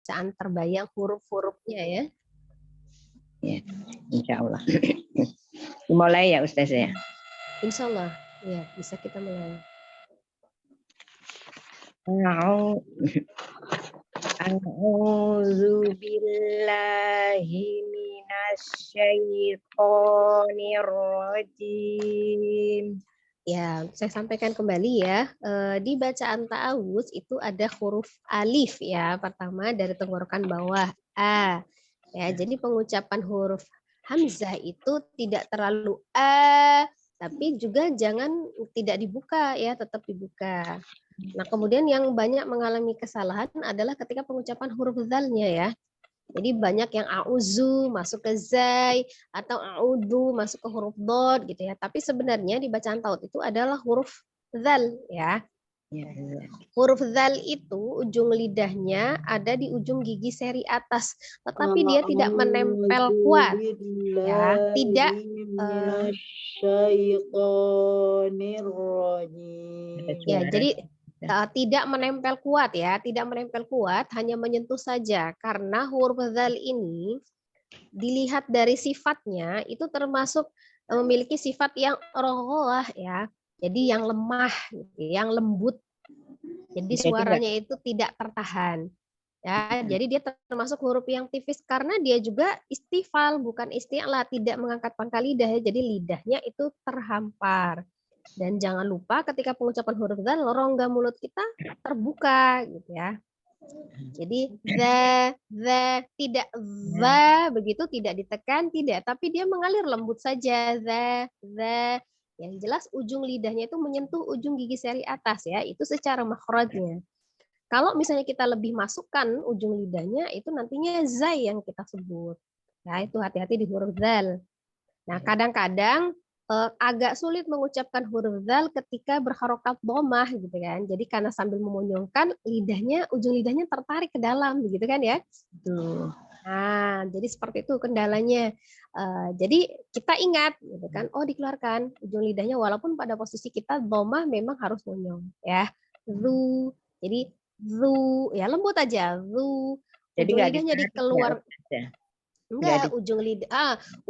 bacaan terbayang huruf-hurufnya ya. Ya, insya Allah. Mulai ya Ustaz ya. Insya Allah ya bisa kita mulai. A'udzu billahi minasyaitonir rajim. Ya, saya sampaikan kembali ya. Di bacaan ta'awuz itu ada huruf alif ya. Pertama dari tenggorokan bawah a. Ya, jadi pengucapan huruf hamzah itu tidak terlalu a, tapi juga jangan tidak dibuka ya, tetap dibuka. Nah, kemudian yang banyak mengalami kesalahan adalah ketika pengucapan huruf zalnya ya. Jadi banyak yang auzu masuk ke zai atau audu masuk ke huruf dod gitu ya. Tapi sebenarnya di bacaan taut itu adalah huruf zal ya. Huruf zal itu ujung lidahnya ada di ujung gigi seri atas, tetapi dia tidak menempel kuat. Ya, tidak ya, jadi tidak menempel kuat ya, tidak menempel kuat, hanya menyentuh saja karena huruf zal ini dilihat dari sifatnya itu termasuk memiliki sifat yang rohlah ya. Jadi yang lemah, yang lembut. Jadi suaranya itu tidak tertahan. Ya, jadi dia termasuk huruf yang tipis karena dia juga istifal bukan isti'la, tidak mengangkat pangkal lidah ya. Jadi lidahnya itu terhampar. Dan jangan lupa ketika pengucapan huruf zal rongga mulut kita terbuka gitu ya. Jadi tidak begitu, tidak ditekan, tidak, tapi dia mengalir lembut saja za. Yang jelas ujung lidahnya itu menyentuh ujung gigi seri atas ya, itu secara makhrajnya. Kalau misalnya kita lebih masukkan ujung lidahnya itu nantinya zai yang kita sebut. Nah, itu hati-hati di huruf zal. Nah, kadang-kadang agak sulit mengucapkan huruf zal ketika berharokat domah gitu kan. Jadi karena sambil memonyongkan lidahnya, ujung lidahnya tertarik ke dalam begitu kan ya. Tuh. Nah, jadi seperti itu kendalanya. Jadi kita ingat gitu kan. Oh, dikeluarkan ujung lidahnya walaupun pada posisi kita domah memang harus monyong ya. Zu. Jadi zu ya lembut aja. Zu. Ujung lidahnya dikeluar. Enggak,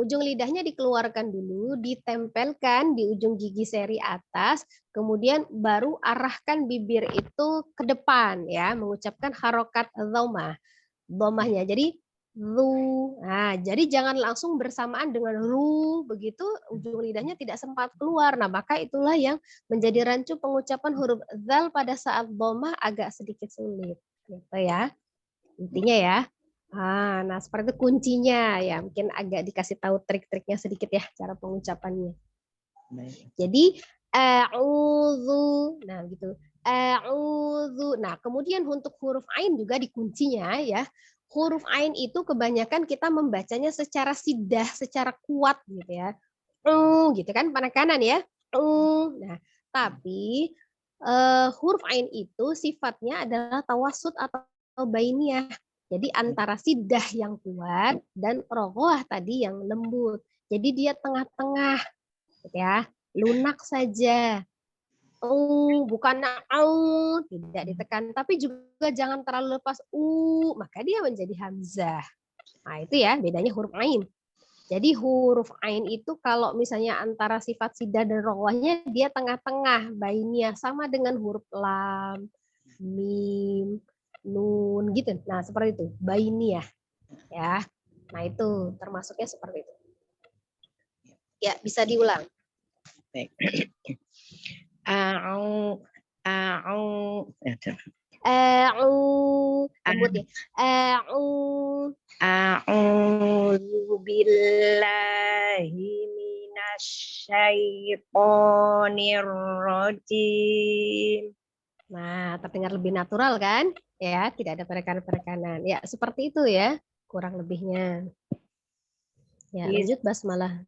ujung lidahnya dikeluarkan dulu, ditempelkan di ujung gigi seri atas, kemudian baru arahkan bibir itu ke depan ya, mengucapkan harokat dhammah. Dhammahnya. Jadi lu. Nah, jadi jangan langsung bersamaan dengan lu, begitu ujung lidahnya tidak sempat keluar. Nah, maka itulah yang menjadi rancu pengucapan huruf zal pada saat dhammah agak sedikit sulit. Gitu ya. Intinya ya. Nah seperti itu kuncinya ya, mungkin agak dikasih tahu trik-triknya sedikit ya cara pengucapannya. Jadi a'udzu, nah gitu. A'udzu. Nah, kemudian untuk huruf ain juga dikuncinya ya. Huruf ain itu kebanyakan kita membacanya secara sidah, secara kuat gitu ya. Gitu kan penekanan ya. Nah, tapi huruf ain itu sifatnya adalah tawasud atau bainiyah. Jadi antara sidah yang kuat dan rogoah tadi yang lembut. Jadi dia tengah-tengah, gitu ya, lunak saja. Bukan tidak ditekan, tapi juga jangan terlalu lepas maka dia menjadi hamzah. Nah itu ya bedanya huruf ain. Jadi huruf ain itu kalau misalnya antara sifat sidah dan rogoahnya dia tengah-tengah, bainnya sama dengan huruf lam, mim, nun gitu. Nah, seperti itu. Bainiyah ya. Nah, itu termasuknya seperti itu. Ya, bisa diulang. Baik. Lembut ya. A'udzu billahi minasyaitonir rajim. Nah, terdengar lebih natural kan? Ya, tidak ada perekanan-perekanan. Ya, seperti itu ya, kurang lebihnya. Ya, lanjut basmalah.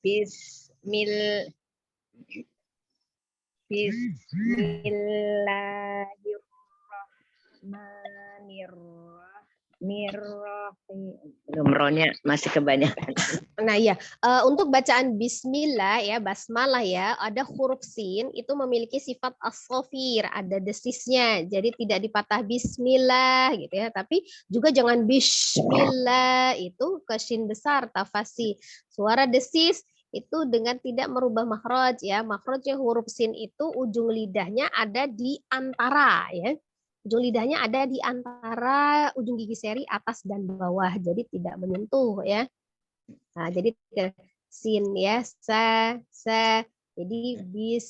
Bismillahirrahmanirrahim. Belum ronya masih kebanyakan. Nah ya, untuk bacaan Bismillah ya, basmalah ya, ada huruf sin itu memiliki sifat as-shafir, ada desisnya, jadi tidak dipatah Bismillah gitu ya, tapi juga jangan Bismillah itu ke shin besar tafasi. Suara desis itu dengan tidak merubah makhraj ya, makhrajnya huruf sin itu ujung lidahnya ada di antara ya. Ujung lidahnya ada di antara ujung gigi seri atas dan bawah, jadi tidak menyentuh ya. Nah, jadi sin ya, sa. Jadi bis.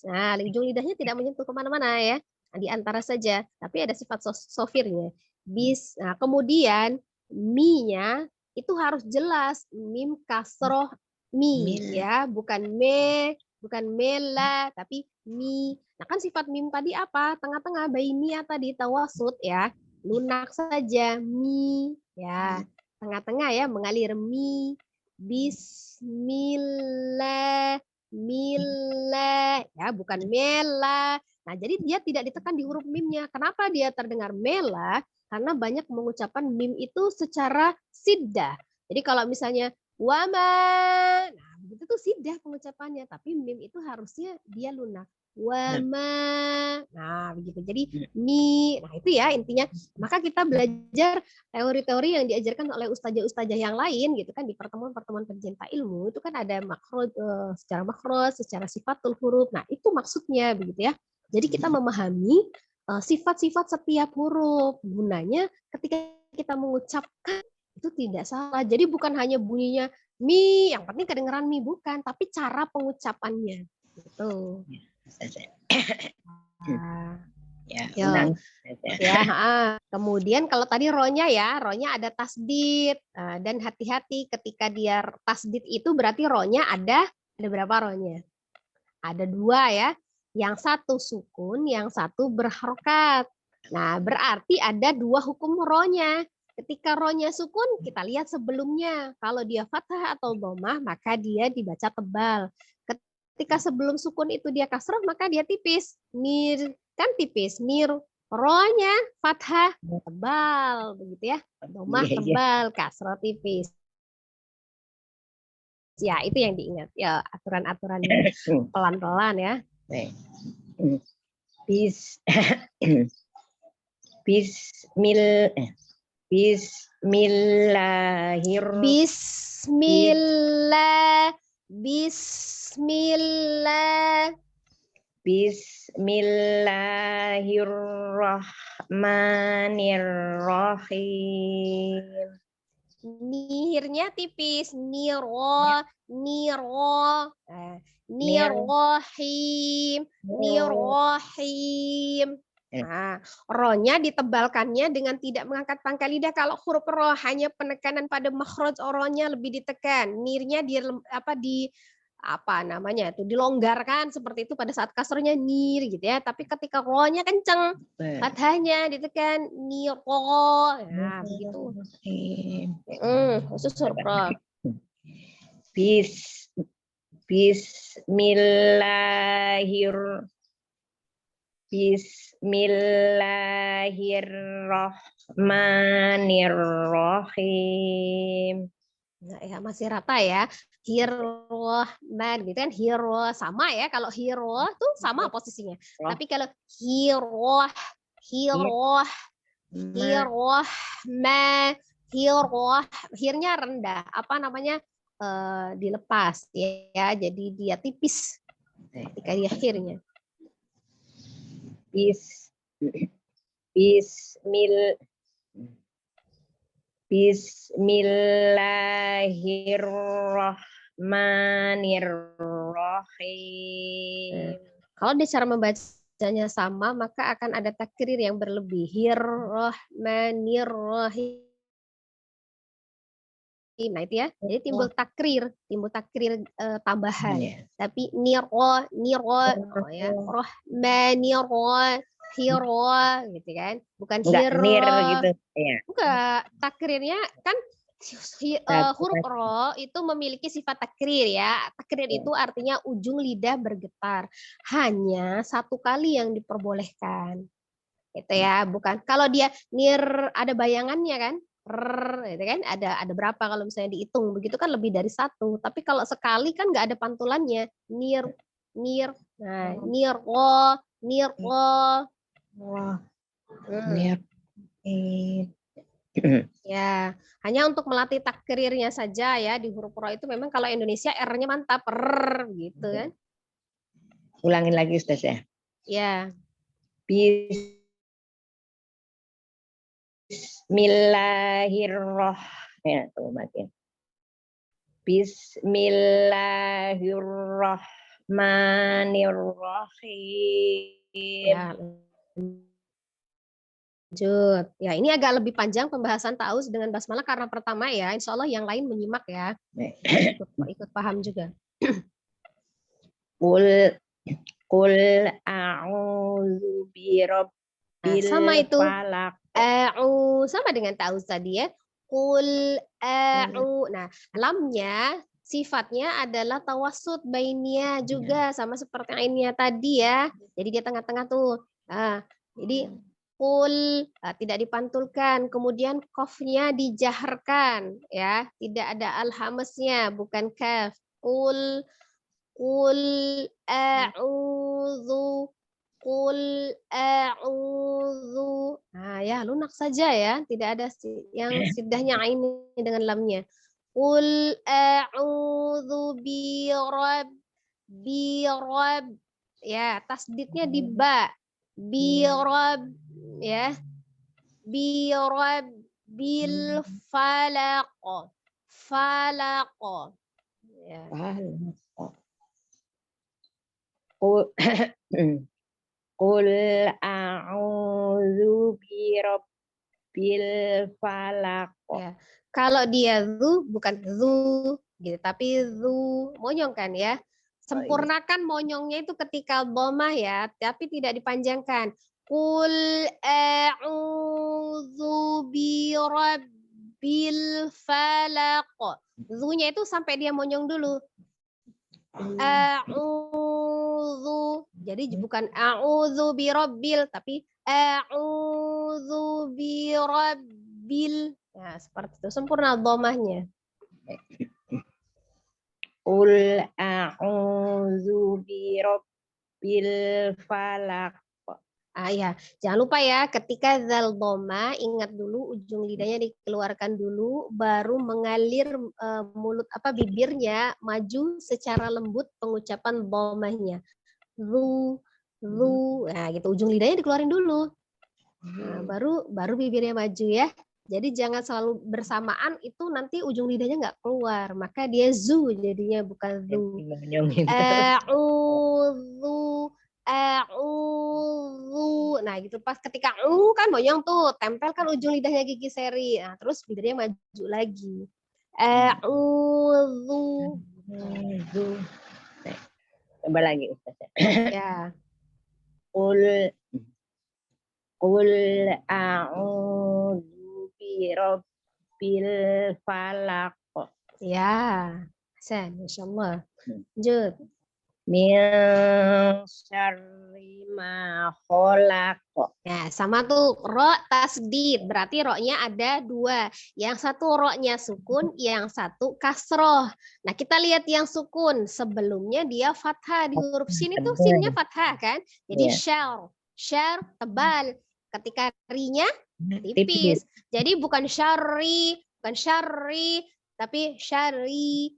Nah, ujung lidahnya tidak menyentuh kemana-mana ya. Nah, di antara saja. Tapi ada sifat sofirnya. Bis. Nah, kemudian mi-nya itu harus jelas. Mim kasroh mi ya, bukan bukan mela, tapi mi. Nah, kan sifat mim tadi apa? Tengah-tengah bainiyah tadi tawasud ya. Lunak saja mi ya. Tengah-tengah ya, mengalir mi, bismillah, mila, ya bukan mela. Nah, jadi dia tidak ditekan di huruf mimnya. Kenapa dia terdengar mela? Karena banyak mengucapkan mim itu secara siddah. Jadi kalau misalnya wama, nah begitu tuh siddah pengucapannya, tapi mim itu harusnya dia lunak. Wama, nah begitu. Jadi mi, nah itu ya intinya. Maka kita belajar teori-teori yang diajarkan oleh ustazah-ustazah yang lain gitu kan di pertemuan-pertemuan pencinta ilmu itu kan ada makhraj secara makhraj, secara sifatul huruf. Nah, itu maksudnya begitu ya. Jadi kita memahami sifat-sifat setiap huruf. Gunanya ketika kita mengucapkan itu tidak salah. Jadi bukan hanya bunyinya mi, yang penting kedengeran mi bukan, tapi cara pengucapannya. Gitu. Nah, ya, kemudian kalau tadi ronya ya, ronya ada tasdid dan hati-hati ketika dia tasdid itu berarti ronya ada berapa ronya? Ada 2 ya, yang satu sukun, yang satu berharokat. Nah berarti ada 2 hukum ronya. Ketika ronya sukun kita lihat sebelumnya, kalau dia fathah atau dhammah maka dia dibaca tebal. Ketika sebelum sukun itu dia kasroh maka dia tipis. Nir kan tipis, nir. Ronya fathah tebal begitu ya. Dhammah tebal, kasroh tipis. Ya, itu yang diingat. Ya, aturan-aturannya pelan-pelan ya. Bismillahirrahmanirrahim. Nihirnya tipis, nirohim. Nah, rohnya ditebalkannya dengan tidak mengangkat pangkal lidah. Kalau huruf roh hanya penekanan pada makhraj rohnya lebih ditekan, nirnya dilonggarkan seperti itu pada saat kasrohnya nir gitu ya. Tapi ketika rohnya kenceng, fathahnya ditekan niro. Nah, begitu. Khusus huruf roh. Bismillahirrahmanirrahim. Nah, ya masih rata ya. Hirrohman gitu kan, hiro sama ya. Kalau hiro tuh sama posisinya. Tapi kalau hirnya rendah. Apa namanya? Dilepas ya. Jadi dia tipis ketika dia hirnya. Bismillahirrahmanirrahim. Kalau di cara membacanya sama, maka akan ada takrir yang berlebih. Hirrahmanirrahim. Nah itu ya, jadi timbul takrir tambahan. Tapi niro ya, rohmaniro, hiro gitu kan, bukan hiro gitu ya. Enggak, takrirnya kan huruf ro itu memiliki sifat takrir ya. Takrir itu artinya ujung lidah bergetar. Hanya 1 kali yang diperbolehkan. Itu ya, bukan. Kalau dia nir ada bayangannya kan, gitu kan, ada berapa kalau misalnya dihitung begitu kan lebih dari satu. Tapi kalau sekali kan nggak ada pantulannya, nir, nah nir wo. Wah, Hmm. Ya, hanya untuk melatih takrirnya saja ya di huruf ro itu memang kalau Indonesia R-nya mantap, gitu kan. Ulangin lagi Ustaz ya. Ya. Bismillahirrahmanirrahim. Bismillahirrahmanirrahim. Ya. Lanjut. Ya, ini agak lebih panjang pembahasan ta'awuz dengan basmalah karena pertama ya, insya Allah yang lain menyimak ya. Ikut paham juga. Qul a'udzu birabbil sama itu. falaq. Sama dengan ta'awuz tadi ya. Qul Nah, lamnya sifatnya adalah tawassut bainnya juga sama seperti ainnya tadi ya. Jadi dia tengah-tengah tuh. Jadi qul tidak dipantulkan, kemudian qafnya dijaharkan ya, tidak ada alhamesnya, bukan kaf. Qul a'udzu Qul a'udzu. Nah, ya lunak saja ya, tidak ada yang siddahnya ini dengan lamnya. Qul a'udzu bi rabb. Ya, tasdidnya di ba. Bi rabb ya. Bi rabbil falaq. Falaq. Ya. Qul a'udzu birabbil falaq. Ya. Kalau dia zu bukan zu gitu, tapi zu monyong kan ya. Sempurnakan monyongnya itu ketika dhamma ya, tapi tidak dipanjangkan. Qul a'udzu birabbil falaq. Zu-nya itu sampai dia monyong dulu. A'udzu. Jadi bukan a'udzu birabbil tapi a'udzu birabbil. Nah, seperti itu sempurna dhammahnya. Qul a'udzu birabbil falaq. Ya, jangan lupa ya ketika zal dhamma ingat dulu ujung lidahnya dikeluarkan dulu baru mengalir mulut bibirnya maju secara lembut pengucapan dhammahnya. Zu. Nah, gitu ujung lidahnya dikeluarin dulu. Nah, baru bibirnya maju ya. Jadi jangan selalu bersamaan itu nanti ujung lidahnya nggak keluar. Maka dia zu jadinya bukan zu. A'udzu. Nah, gitu pas ketika kan monyong tuh, tempel kan ujung lidahnya gigi seri. Nah, terus bibirnya maju lagi. A'udzu. Coba lagi Ustaz. Ya. Qul a'udzu birabbil falaq. Ya. Hasan, masyaallah. Lanjut. Min syarri ma khalaq. Nah, sama tuh ro tasdid, berarti ro-nya ada dua. Yang satu ro-nya sukun, yang satu kasroh. Nah, kita lihat yang sukun. Sebelumnya dia fathah di huruf sin itu sinnya fathah kan? Jadi syar tebal. Ketika ri-nya tipis. Jadi bukan syari, tapi syari,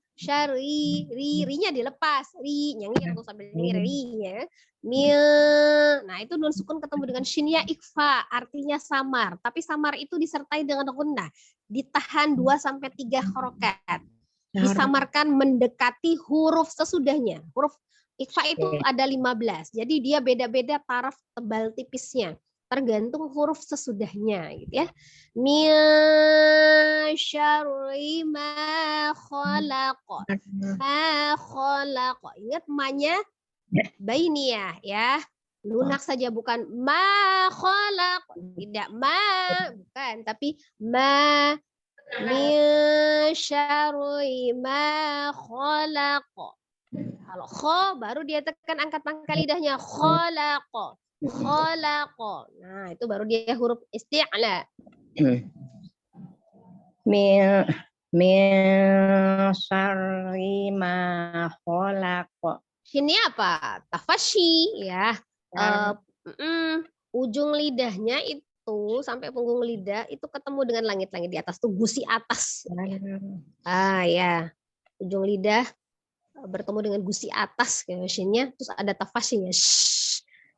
ri-nya dilepas, nyengir tuh sambil nyengir ri-nya. Nah itu nun sukun ketemu dengan shinnya ikfa, artinya samar. Tapi samar itu disertai dengan gunnah, ditahan 2-3 harokat. Disamarkan mendekati huruf sesudahnya. Huruf ikfa itu ada 15. Jadi dia beda-beda taraf tebal tipisnya. Tergantung huruf sesudahnya gitu ya. Min syarri ma khalaq. Ma khalaq. Ingat ma-nya bainiyah ya. Lunak saja bukan ma khalaq. Tidak ma, bukan, tapi ma min syarri ma khalaq. Kalau kho baru dia tekan angkat pangkal lidahnya khalaq. Khalaqa. Nah, itu baru dia huruf isti'la. Min syarri ma khalaq. Sini apa? Tafashi ya. Ujung lidahnya itu sampai punggung lidah itu ketemu dengan langit-langit di atas tuh gusi atas. Ya. Ujung lidah bertemu dengan gusi atas shinnya, terus ada tafashinya.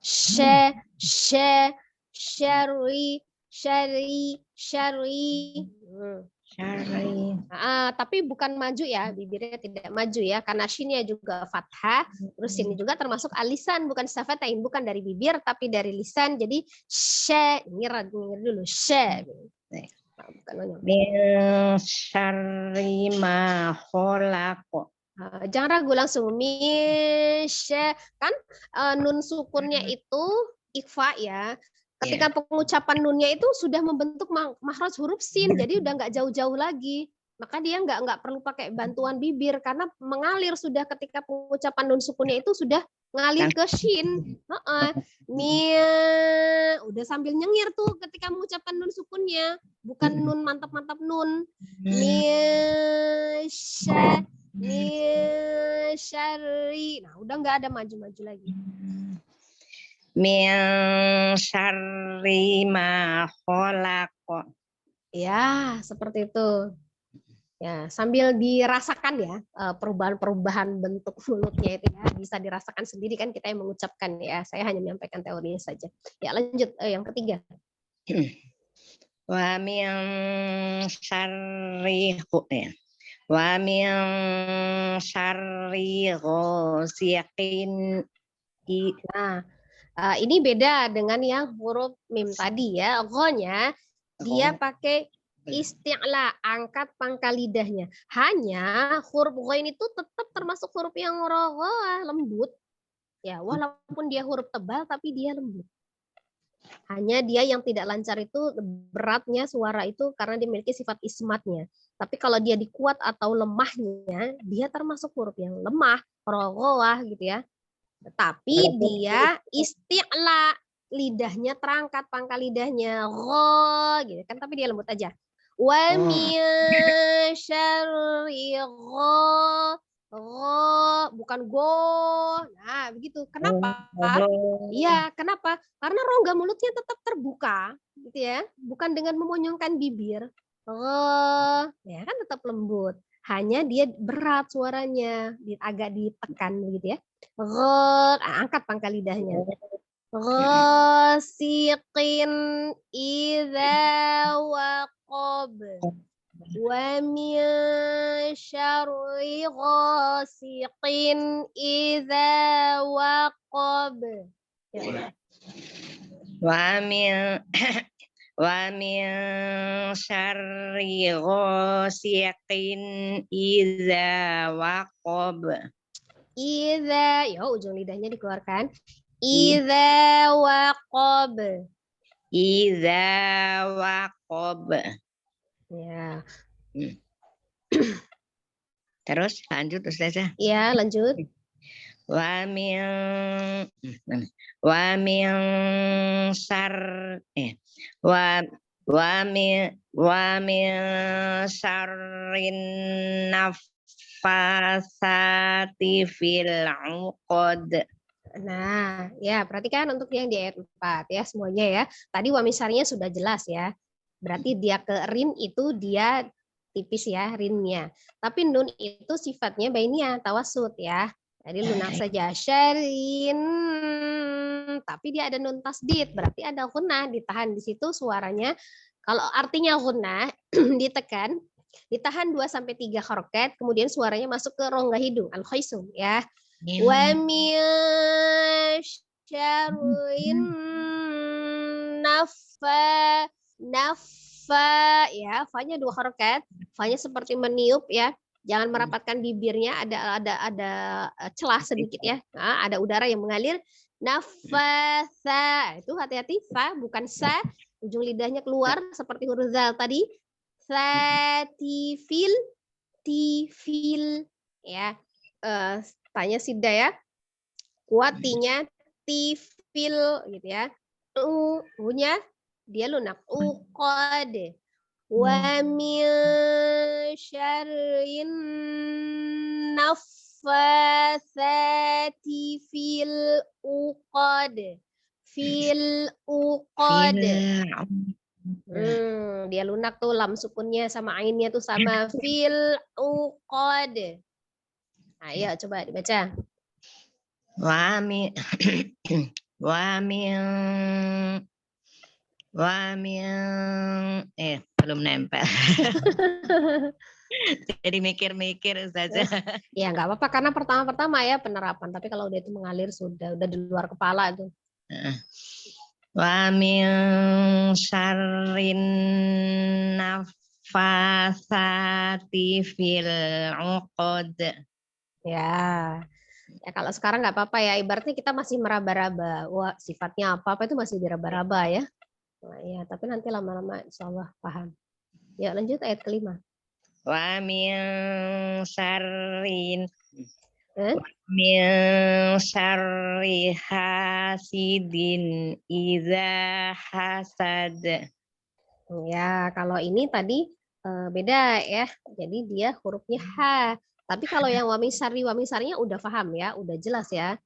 Syari. Tapi bukan maju ya, bibirnya tidak maju ya, karena shinnya juga fathah, terus sini juga termasuk alisan, bukan syafatain, bukan dari bibir tapi dari lisan, jadi ngir dulu Min syarri ma khalaq. Jangan ragu langsung kan nun sukunnya itu ikhfa ya. Ketika pengucapan nunnya itu sudah membentuk makhraj huruf sin, jadi udah nggak jauh-jauh lagi. Maka dia nggak perlu pakai bantuan bibir karena mengalir sudah ketika pengucapan nun sukunnya itu sudah ngalir ke shin. Udah sambil nyengir tuh ketika mengucapkan nun sukunnya, bukan nun mantap-mantap nun. Syari. Nah, udah nggak ada maju-maju lagi. Min syarri ma khalaq. Ya, seperti itu. Ya, sambil dirasakan ya perubahan-perubahan bentuk mulutnya itu ya, bisa dirasakan sendiri kan kita yang mengucapkan ya. Saya hanya menyampaikan teorinya saja. Ya, lanjut yang ketiga. Wa min syarri wa min syarri ghasiqin. Nah, ini beda dengan yang huruf mim tadi ya. Gho-nya dia pakai isti'la, angkat pangkal lidahnya. Hanya huruf gho ini tuh tetap termasuk huruf yang rogoh, lembut. Ya, walaupun dia huruf tebal tapi dia lembut. Hanya dia yang tidak lancar itu beratnya suara itu karena dia memiliki sifat ismatnya. Tapi kalau dia dikuat atau lemahnya, dia termasuk huruf yang lemah, rogoh gitu ya. Tapi dia isti'la, lidahnya terangkat pangkal lidahnya gho gitu kan, tapi dia lembut aja. Wa min syarri bukan go. Nah, begitu. Kenapa? Iya, kenapa? Karena rongga mulutnya tetap terbuka gitu ya, bukan dengan memonyongkan bibir. Ya kan tetap lembut. Hanya dia berat suaranya, agak ditekan gitu ya. Angkat pangkal lidahnya. Ghasiqin idza waqab. Wa min syarri ghasiqin idza waqab. Wa min syarri ghasiqin idza waqab. Idza, ya ujung lidahnya dikeluarkan. Idza waqab. Idza waqab. Ya. Terus lanjut Ustazah. Ya, lanjut. Wa min syarrin naffasati fil 'uqad. Nah, ya perhatikan untuk yang di ayat 4 ya semuanya ya. Tadi wamisarnya sudah jelas ya. Berarti dia ke rin itu dia tipis ya rinnya. Tapi nun itu sifatnya bainiyah tawasud ya. Jadi lunak saja syarin. Tapi dia ada nun tasdid, berarti ada gunnah ditahan di situ suaranya. Kalau artinya gunnah ditekan, ditahan 2 sampai 3 harokat, kemudian suaranya masuk ke rongga hidung al-khaisum ya. Wa min syarrin naffa ya, fa-nya 2 harokat, fa-nya seperti meniup ya. Jangan merapatkan bibirnya, ada celah sedikit ya. Nah, ada udara yang mengalir. Nafasa, itu hati-hati, fa bukan sa, ujung lidahnya keluar seperti huruf zal tadi. Satifil, tifil ya. Tanya Sida ya. Kuatinya fil gitu ya. U-nya dia lunak. Uqad. Wa min syarrin naffatsati fil uqad. Fil uqad. Dia lunak tuh lam sukunnya sama ainnya tuh sama. Fil uqad. Ayo coba dibaca. Wa min wa min belum nempel. Jadi mikir-mikir Ustazah. Ya nggak apa-apa karena pertama-pertama ya penerapan. Tapi kalau udah itu mengalir sudah di luar kepala itu. Wa min syarrin naffatsati fil 'uqad. Ya. Ya kalau sekarang nggak apa-apa ya. Ibaratnya kita masih meraba-raba. Wah, sifatnya apa itu masih diraba-raba ya. Nah, ya, tapi nanti lama-lama insya Allah paham. Ya lanjut ayat kelima. Wa min syarrin Eh? min syarri hasidin idza hasad. Ya, kalau ini tadi beda ya. Jadi dia hurufnya H. Tapi kalau yang wamisarinya udah paham ya, udah jelas ya.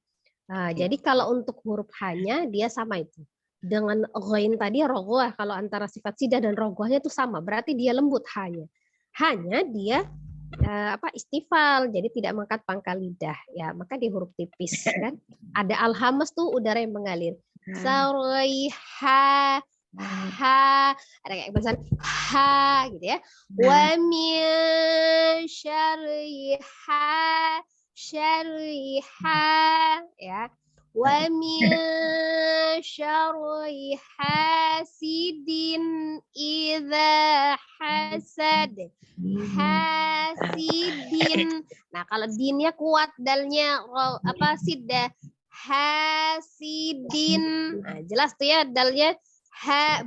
Nah, jadi kalau untuk huruf H-nya dia sama itu. Dengan ghain tadi rogoh, kalau antara sifat sidah dan rogohnya itu sama, berarti dia lembut H-nya. H-nya dia istifal, jadi tidak mengangkat pangkal lidah. Ya, maka di huruf tipis kan. Ada alhamas tuh udara yang mengalir. Saraiha ha, ada kayak bahasan ha gitu ya. Wa min syarriha ya. Wa min syarri hasidin idza hasad. Hasidin. Nah, kalau dinnya kuat dalnya siddah. Hasidin. Nah, jelas tuh ya dalnya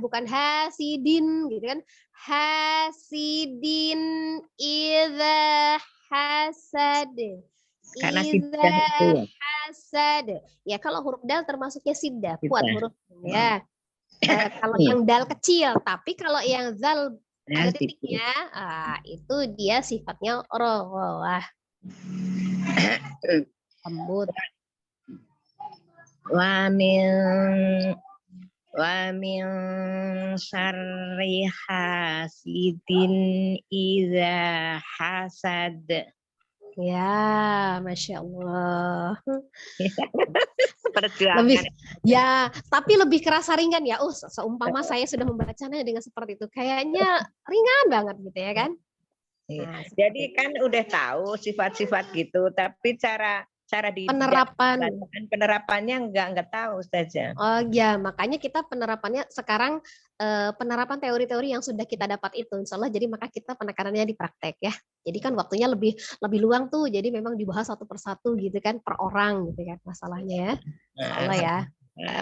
bukan hasidin gitu kan. Hasidin idza hasad. Karena Idza hasad. Ya kalau huruf dal termasuknya siddah, kuat huruf ya. Kalau yang dal kecil, tapi kalau yang zal ada titiknya, itu dia sifatnya rohah. Lembut. Wa min syarri hasidin idza hasad. Ya, Masya Allah. Perjuangan. Tapi lebih kerasa ringan ya. Seumpama saya sudah membacanya dengan seperti itu, kayaknya ringan banget gitu ya kan? Nah, jadi kan udah tahu sifat-sifat gitu, tapi cara penerapannya enggak tahu Ustazah. Oh ya, makanya kita penerapannya sekarang penerapan teori-teori yang sudah kita dapat itu, insya Allah. Jadi maka kita penekanannya di praktek ya. Jadi kan waktunya lebih luang tuh. Jadi memang dibahas satu persatu gitu kan, per orang gitu kan masalahnya ya. Insya Allah ya.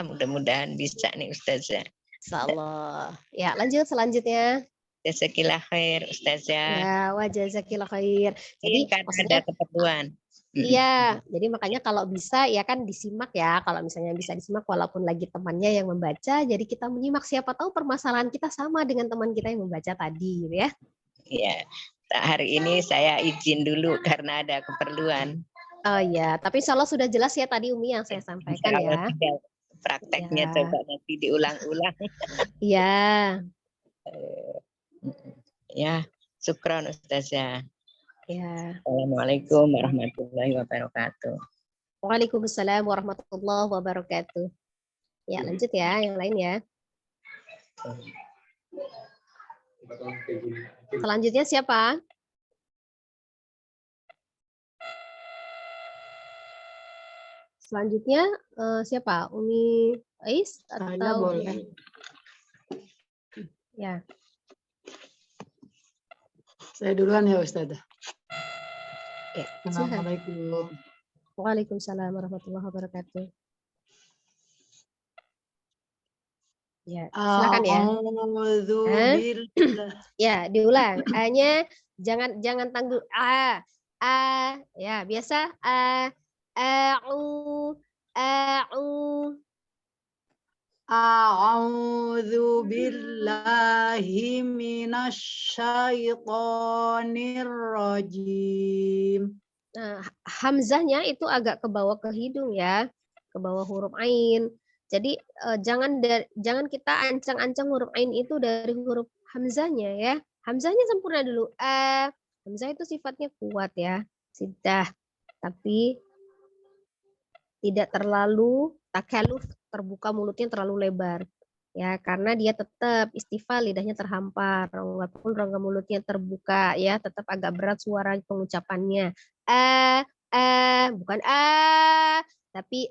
Mudah-mudahan bisa nih Ustazah. Insya Allah. Ya lanjut selanjutnya. Jazakillah khair Ustazah. Ya, wajazakillah khair. Jadi maksudnya ada keperluan. Iya, jadi makanya kalau bisa ya kan disimak ya, kalau misalnya bisa disimak walaupun lagi temannya yang membaca, jadi kita menyimak siapa tahu permasalahan kita sama dengan teman kita yang membaca tadi gitu ya. Iya, hari ini saya izin dulu karena ada keperluan. Oh iya, tapi insya Allah sudah jelas ya tadi Umi yang saya sampaikan ya. Prakteknya coba nanti diulang-ulang. Iya. Ya, syukron Ustazah. Ya. Assalamualaikum warahmatullahi wabarakatuh. Waalaikumsalam warahmatullahi wabarakatuh. Ya, lanjut ya, yang lain ya. Selanjutnya siapa? Selanjutnya siapa? Umi Ais atau boleh. Ya. Saya duluan ya Ustazah. Ya, Assalamualaikum. Waalaikumsalam warahmatullahi wabarakatuh. Ya, silakan ya. Ya, diulang. A-nya jangan tangguh. Ya, biasa. Au. A'udzu billahi minasyaitonir rajim. Nah, hamzahnya itu agak ke bawah ke hidung ya, ke bawah huruf ain. Jadi jangan kita ancang-ancang huruf ain itu dari huruf hamzahnya ya. Hamzahnya sempurna dulu. Hamzah itu sifatnya kuat ya, sidah. Tapi tidak terlalu takaluf, terbuka mulutnya terlalu lebar. Ya, karena dia tetap istifal, lidahnya terhampar, walaupun rongga mulutnya terbuka ya, tetap agak berat suara pengucapannya. Bukan tapi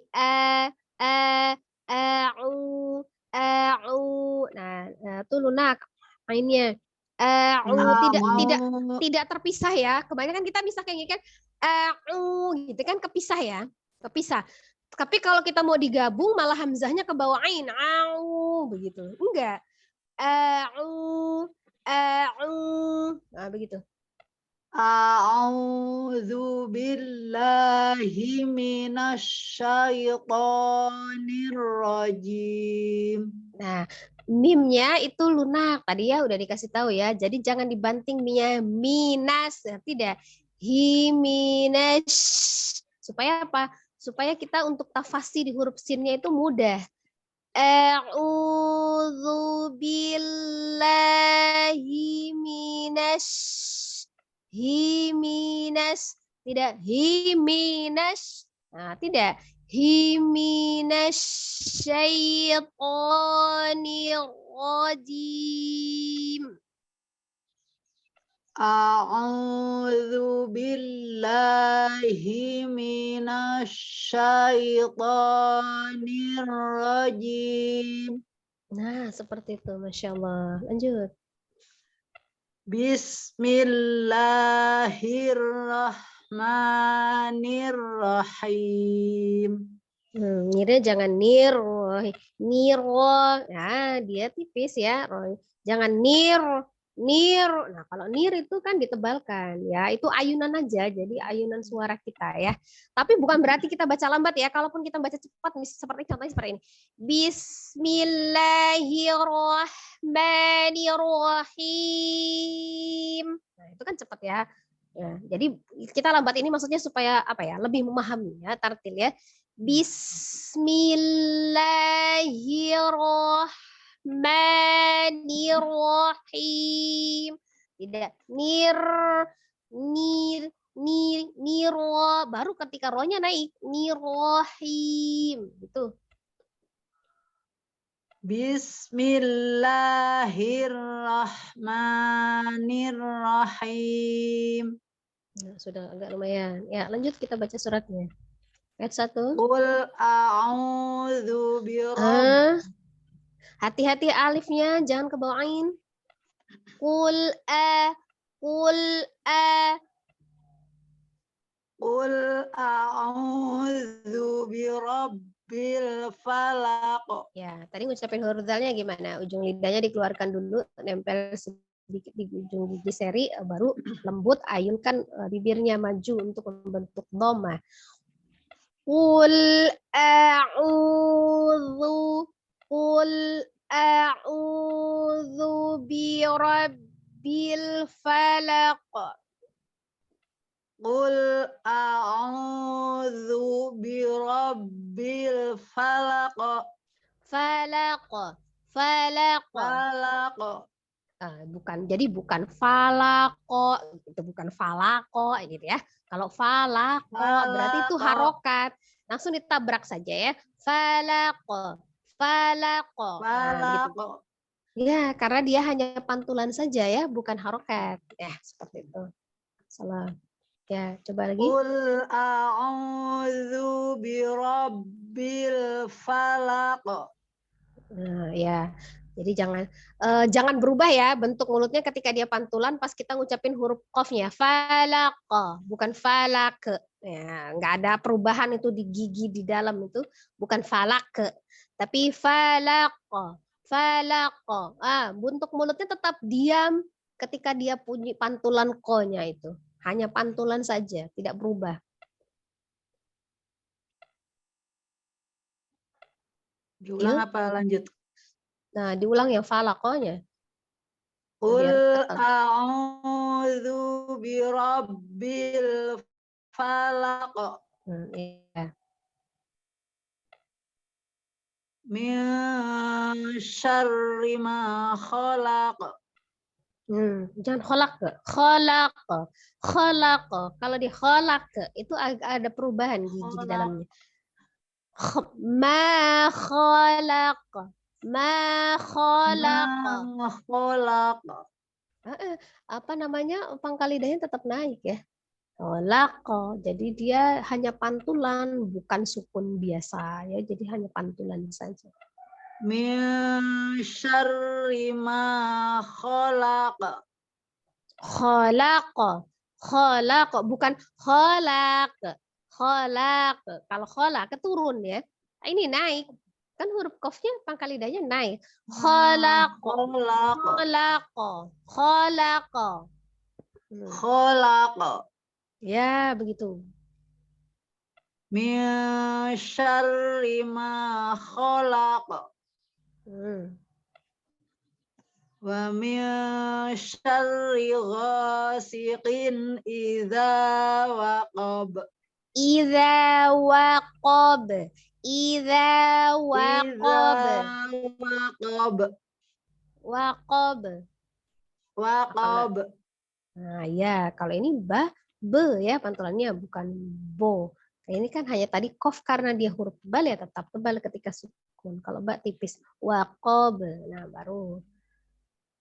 au, au. Nah, itu lunak mainnya. Tidak tidak A'udzu tidak terpisah ya. Kebanyakan kita bisa kayak gini kan, gitu kan kepisah ya, kepisah. Tapi kalau kita mau digabung malah hamzahnya ke bawah ain, au begitu. Enggak. Au, nah begitu. A'udzu billahi minasyaitonir rajim. Nah, mimnya itu lunak. Tadi ya udah dikasih tahu ya. Jadi jangan dibanting mimnya minas, tidak. Himinas. Supaya apa? Supaya kita untuk tafasi di huruf sinnya itu mudah. A'udzu billahi himinas, tidak himinas. Nah, tidak himinas syaitonir rajim. A'udzu billahi minasyaitonir rajim. Nah, seperti itu, Masya Allah. Lanjut. Bismillahirrahmanirrahim. Nirnya jangan niro, nah dia tipis ya, Roy. Jangan nir. Nah kalau nir itu kan ditebalkan, ya itu ayunan aja, jadi ayunan suara kita ya. Tapi bukan berarti kita baca lambat ya. Kalaupun kita baca cepat, seperti contohnya seperti ini. Bismillahirrahmanirrahim. Nah itu kan cepat ya. Ya, jadi kita lambat ini maksudnya supaya apa ya? Lebih memahami ya tartil ya. Bismillahirrahmanirrahim. Tidak nir niro, baru ketika rohnya naik nirrohim gitu. Bismillahirrahmanirrahim. Nah, sudah agak lumayan. Ya, lanjut kita baca suratnya. Ayat 1. Qul a'udzu birabbil Hati-hati alifnya, jangan ke bawah ain. Qul Qul a'udzu birabbil falaq. Ya, tadi ngucapin huruf dalnya gimana? Ujung lidahnya dikeluarkan dulu, nempel sedikit di ujung gigi seri, baru lembut, ayunkan bibirnya maju untuk membentuk dhamma. Qul a'udzu birabbil falaq. Qul a'udzu birabbil falaq. Falaq. Bukan, jadi bukan falako, itu bukan falako gitu ya. Kalau falako berarti itu harokat, langsung ditabrak saja ya. Falako. Nah, gitu. Ya, karena dia hanya pantulan saja ya, bukan harokat. Ya, seperti itu. Salah. Ya, coba lagi. Qul a'udzu birabbil falaq. Nah, ya. Jadi jangan berubah ya bentuk mulutnya ketika dia pantulan pas kita ngucapin huruf qafnya. Falaq, bukan falak. Ya, nggak ada perubahan itu di gigi di dalam itu, bukan falak. Tapi falaq. Bentuk mulutnya tetap diam ketika dia punya pantulan ko-nya itu. Hanya pantulan saja, tidak berubah. Diulang apa lanjut? Nah, diulang yang falaqohnya. Qul Biar a'udzu birabbil falaq iya. min syarri ma khalaq. Jangan kholak. Kalau di kholak itu ada perubahan gigi di dalamnya. Ma kholak. Apa namanya, pangkal lidahnya tetap naik ya. Kholak. Jadi dia hanya pantulan, bukan sukun biasa ya. Jadi hanya pantulan saja. Min syarri ma khalaq. Kholak, bukan kholak. Kalau kholak keturun ya. Ini naik. Kan huruf qafnya pangkal lidahnya naik. Kholak. Ya, begitu. Min syarri ma khalaq. Wa min syarri ghasiqin idza waqab. Waqab. Nah, ya, kalau ini be ya pantulannya, bukan bo. Ini kan hanya tadi kof karena dia huruf tebal ya tetap tebal ketika sukun. Kalau ba tipis. Waqab. Nah, baru.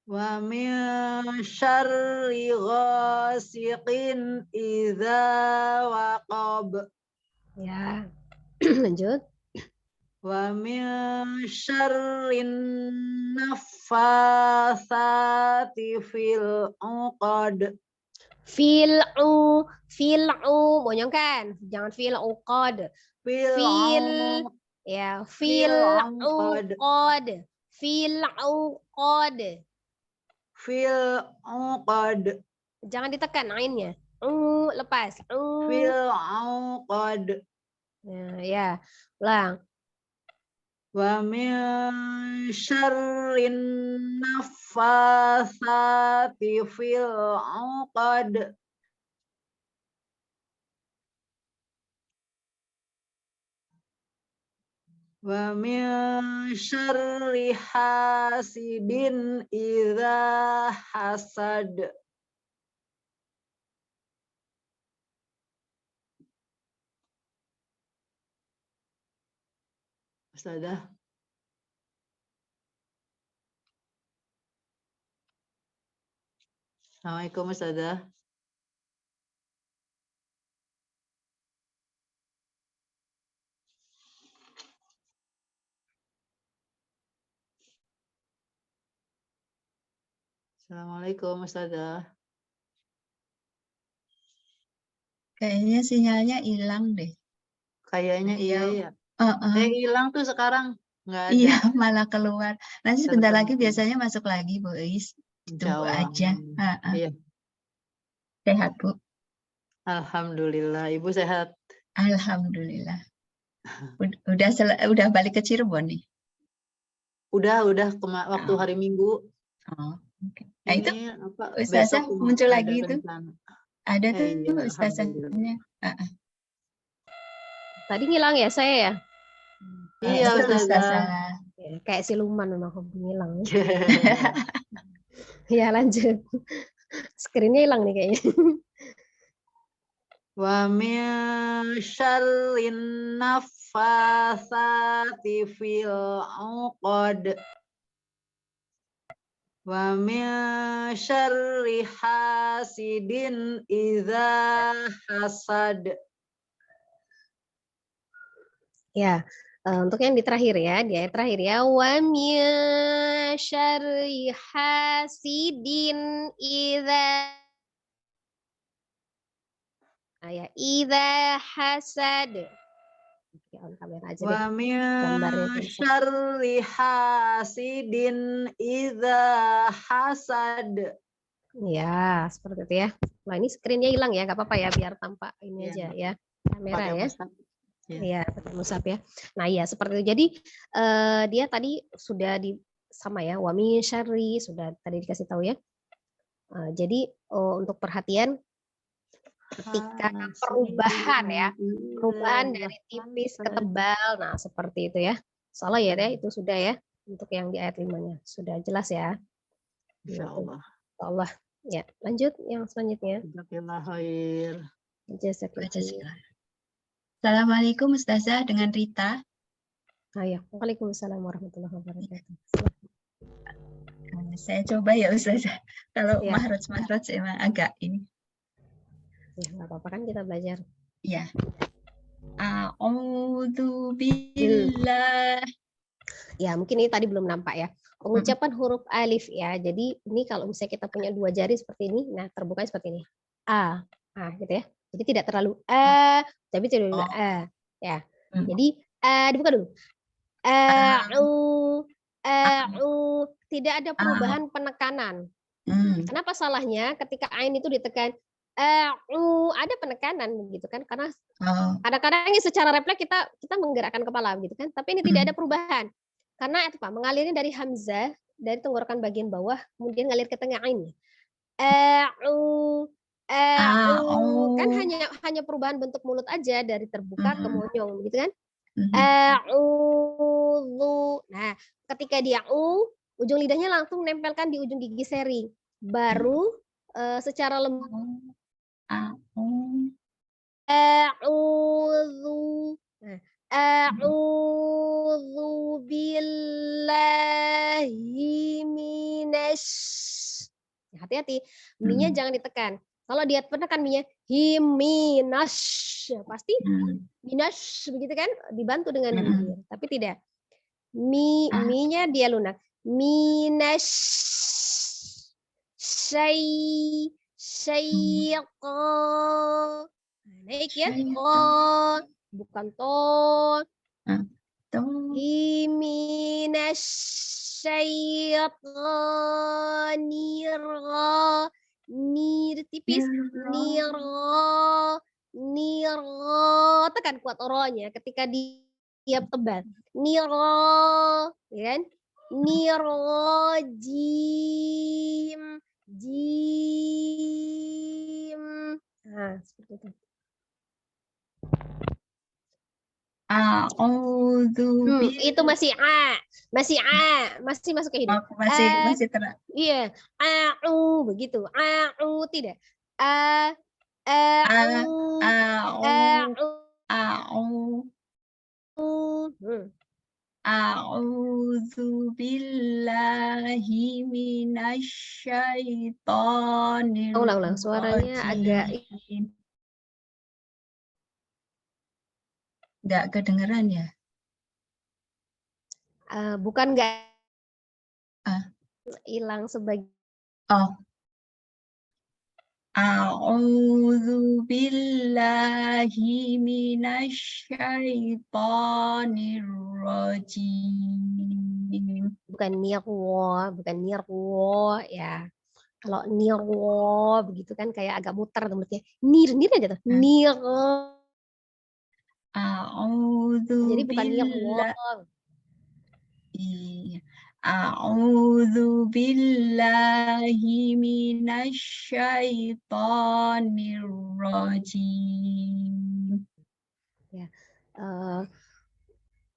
Wa min syarri ghasiqin idza waqab. Ya. Lanjut. Wa min syarrin naffatsati fil 'uqad. Fil'u, bonyongkan. Jangan fil'uqad. Fil'uqad. Jangan ditekan ainnya. Lepas. Fil'uqad. Ya, ulang. Wa min syarrin naffatsati fil 'uqad. Wa min syarri hasidin idza hasad. Ustazah. Assalamualaikum Ustazah. Assalamualaikum Ustazah. Kayaknya sinyalnya hilang deh. Kayaknya iya ya. Hilang tuh sekarang nggak ada. Iya, malah keluar. Nanti sebentar lagi biasanya masuk lagi, Bu Is. Tunggu aja. Iya. Sehat, Bu. Alhamdulillah, Ibu sehat. Alhamdulillah. Udah balik ke Cirebon nih. Udah waktu hari Minggu. Oh, okay. Nah, itu Ustazah muncul lagi itu. Ada tuh Ustazahnya. Tadi ngilang ya saya ya? Iya Ustazah. Kayak siluman memang hobi ngilang. Ya lanjut. Screen-nya hilang nih kayaknya. Wa min syarrin naffatsati fil 'uqad. Wa min syarri hasidin idza hasad. Ya, untuk yang di terakhir ya, di ayat terakhir ya. Wa min syarri hasidin idza hasad. Wa min syarri hasidin idza hasad. Ya, seperti itu ya. Nah, ini screen-nya hilang ya, nggak apa-apa ya, biar tampak ini aja ya, kamera ya. Ya, betul musab ya. Nah, ya seperti itu. Jadi dia tadi sudah sama ya, wa min syarri sudah tadi dikasih tahu ya. Jadi untuk perhatian ketika perubahan ya, perubahan dari tipis ke tebal. Nah, seperti itu ya. Salah ya, itu sudah ya. Untuk yang di ayat 5-nya sudah jelas ya. Insyaallah. Allah. Ya, lanjut yang selanjutnya. Jazakallah khair. Jazakallah. Assalamualaikum Ustazah dengan Rita. Ya. Waalaikumsalam warahmatullahi wabarakatuh. Saya coba ya Ustazah. Kalau Ya. mahraj emang agak ini. Ya, nggak apa-apa kan kita belajar. Ya. A'udzu billah. Ya, mungkin ini tadi belum nampak ya. Pengucapan huruf alif ya. Jadi ini kalau misalnya kita punya 2 jari seperti ini, nah terbukanya seperti ini. A. Nah, gitu ya. Jadi tidak terlalu tapi tidak terlalu ya. Jadi dibuka dulu. Tidak ada perubahan penekanan. Kenapa salahnya ketika ain itu ditekan ada penekanan gitu kan, karena kadang-kadang secara refleks kita menggerakkan kepala gitu kan, tapi ini tidak ada perubahan karena itu Pak, mengalirnya dari hamzah dari tenggorokan bagian bawah kemudian ngalir ke tengah ain. Kan hanya perubahan bentuk mulut aja dari terbuka ke monyong gitu kan. Nah, ketika dia ujung lidahnya langsung nempelkan di ujung gigi seri, baru secara lembut a'udzu billahi minasy. Hati-hati, mi-nya jangan ditekan. Kalau dia tekan mi-nya himinash, pasti minash begitu kan, dibantu dengan bibir. Tapi tidak. Mi-nya dia lunak. Minash syaiqa. Naik ya. Bukan to. Minash syaitanir tipis. Niro tekan kuat oronya ketika dia tebal. Niro, ya kan? Jim. Nah, seperti itu. Itu masih masih masuk ke hidup. Masih terang. Iya, begitu. Tidak. A'udzu billahi minasyaitonir Ulang, suaranya agak nggak kedengeran ya? Bukan nggak hilang sebagian. A'udzu billahi minasyaitonir rajim. Bukan nirwo ya. Kalau nirwo begitu kan kayak agak muter mulutnya. Nir aja tuh. Nir. Jadi bukan nirwo. Iya. A'udzu billahi minasyaitonir rajim. Ya.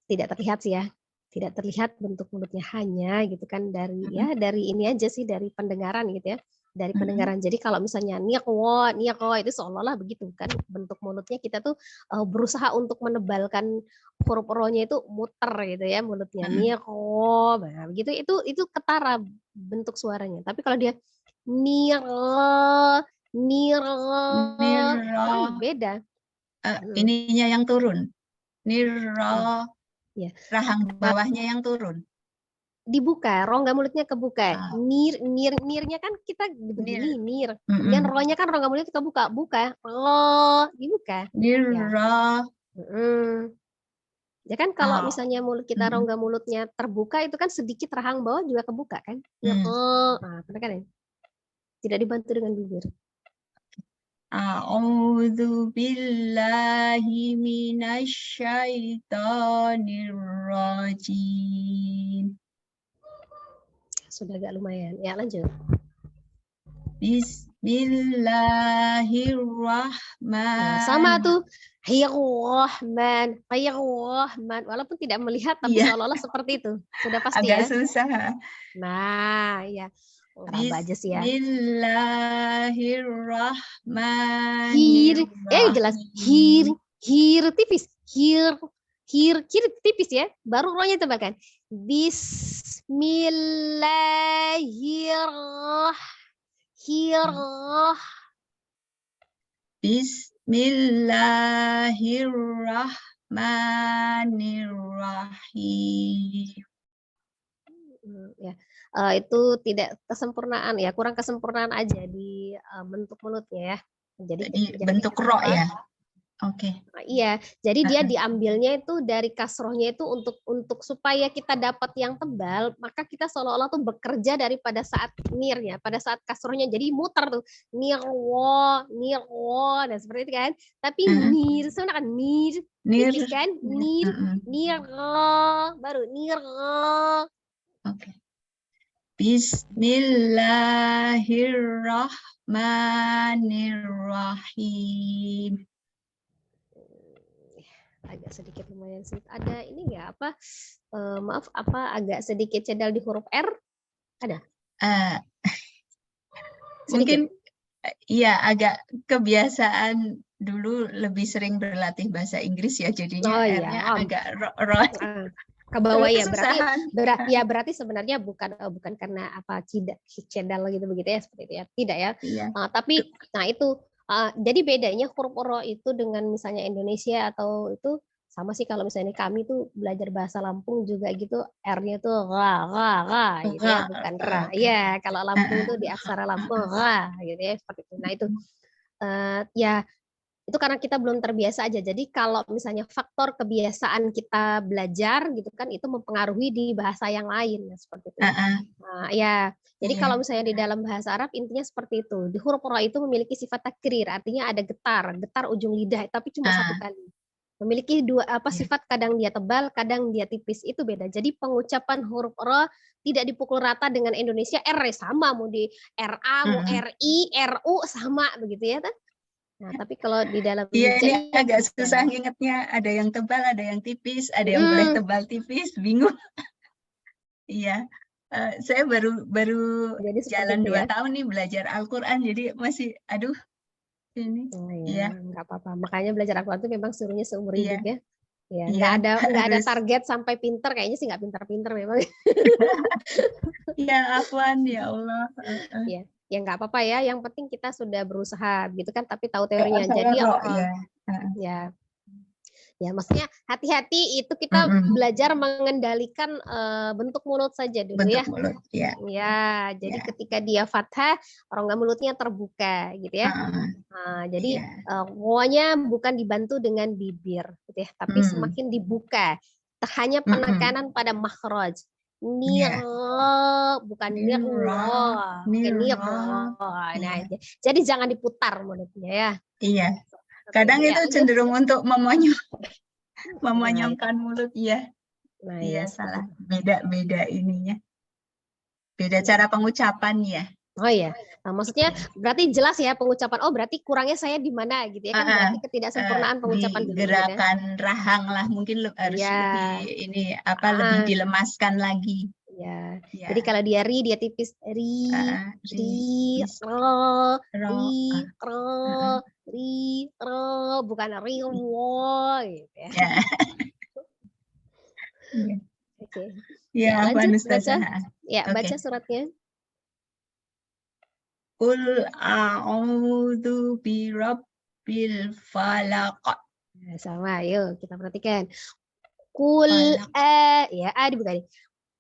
Tidak terlihat sih ya. Tidak terlihat bentuk mulutnya hanya gitu kan dari dari ini aja sih, dari pendengaran gitu ya. Dari pendengaran. Jadi kalau misalnya niqwa itu seolah-olah begitu kan bentuk mulutnya, kita tuh berusaha untuk menebalkan huruf ro-nya itu muter gitu ya mulutnya. Niqwa, nah begitu itu ketara bentuk suaranya. Tapi kalau dia beda. Ininya yang turun. Nirra. Ya. Rahang bawahnya yang turun. Dibuka, rongga mulutnya kebuka. Nirnya kan kita begini, nir. Kemudian rohnya kan rongga mulutnya kita buka. Lo dibuka. Nirra. Ya kan kalau misalnya mulut kita rongga mulutnya terbuka itu kan sedikit rahang bawah juga kebuka kan. Nah, benar kan ya? Tidak dibantu dengan bibir. A'udzu billahi minasyaitonir rajim. Sudah agak lumayan. Ya, lanjut. Nah, sama Bismillahirrahmanirrahim. tuh. Rahman, Rahman. Walaupun tidak melihat, tapi Iya, seolah-olah seperti itu. Sudah pasti agak ya. susah. Nah, ya. Ngeraba aja sih ya. Hir, jelas. Bismillahirrahmanirrahim. Hir tipis. Hir tipis ya. Baru rohnya tebalkan. Bismillahirrahmanirrahim. Ya. Itu tidak kesempurnaan ya, kurang kesempurnaan aja di bentuk mulutnya ya. Jadi bentuk ro ya. Oke. Nah, iya, jadi dia diambilnya itu dari kasrohnya itu untuk supaya kita dapat yang tebal, maka kita seolah-olah tuh bekerja daripada saat nirnya, pada saat kasrohnya, jadi muter tuh nirwo, dan seperti itu kan. Tapi nir, sebenarnya kan nir, tipis kan, nir, baru nir. Oke. Bismillahirrahmanirrahim. Agak sedikit lumayan sih. Ada ini nggak apa? Maaf, apa agak sedikit cedal di huruf R? Ada? Mungkin ya agak kebiasaan dulu lebih sering berlatih bahasa Inggris ya, jadinya R-nya agak ro. Ke bawah ya, berarti sebenarnya bukan karena apa cedal gitu begitu ya, seperti itu ya, tidak ya. Tapi nah itu jadi bedanya huruf ro itu dengan misalnya Indonesia atau itu sama sih. Kalau misalnya kami tuh belajar bahasa Lampung juga gitu, R-nya tuh ra gitu ya, bukan ra. Ya, kalau Lampung tuh di aksara Lampung ra gitu ya, seperti itu. Nah itu ya itu karena kita belum terbiasa aja. Jadi kalau misalnya faktor kebiasaan kita belajar gitu kan, itu mempengaruhi di bahasa yang lain seperti itu. Nah, ya. Jadi kalau misalnya di dalam bahasa Arab intinya seperti itu. Di huruf ro itu memiliki sifat takrir, artinya ada getar ujung lidah, tapi cuma satu kali. Memiliki dua sifat, kadang dia tebal, kadang dia tipis, itu beda. Jadi pengucapan huruf ro tidak dipukul rata dengan Indonesia. R sama, mau di RA, mau RI, RU sama begitu ya kan? Nah, tapi kalau di dalam ini agak susah ingetnya, ada yang tebal, ada yang tipis, ada yang boleh tebal tipis, bingung. Iya. Saya baru jalan 2 tahun nih belajar Al-Qur'an, jadi masih aduh ini. Iya, enggak apa-apa. Makanya belajar Al-Qur'an itu memang suruhnya seumur hidup ya. Ya, Iya, enggak ada target sampai pinter, kayaknya sih enggak pinter-pinter memang. Iya, afwan ya Allah. Iya. Ya nggak apa-apa ya, yang penting kita sudah berusaha gitu kan, tapi tahu teorinya. Jadi ya maksudnya hati-hati, itu kita belajar mengendalikan bentuk mulut saja dulu bentuk mulut, ya. Ya, jadi ketika dia fathah, rongga mulutnya terbuka gitu ya. Nah, jadi wonya bukan dibantu dengan bibir gitu ya, tapi semakin dibuka. Hanya penekanan pada makhraj. Bukan nirro. Nah, jadi jangan diputar mulutnya ya. Iya. Kadang itu cenderung untuk memonyongkan mulut ya. Nah, iya, salah. Beda ininya. Beda cara pengucapan ya. Oh iya. Nah, maksudnya berarti jelas ya pengucapan. Oh, berarti kurangnya saya di mana gitu ya kan? Berarti ketidaksempurnaan pengucapan di gerakan rahang lah, mungkin harus lebih ini lebih dilemaskan lagi. Ya. Jadi kalau dia ri, dia tipis ri, ro, bukan ri wo gitu ya. Oke. Ya, lanjut baca. Ya, baca suratnya. Qul a'udzu birabbil falaq. Sama, yuk kita perhatikan. Qul ya, dibuka nih.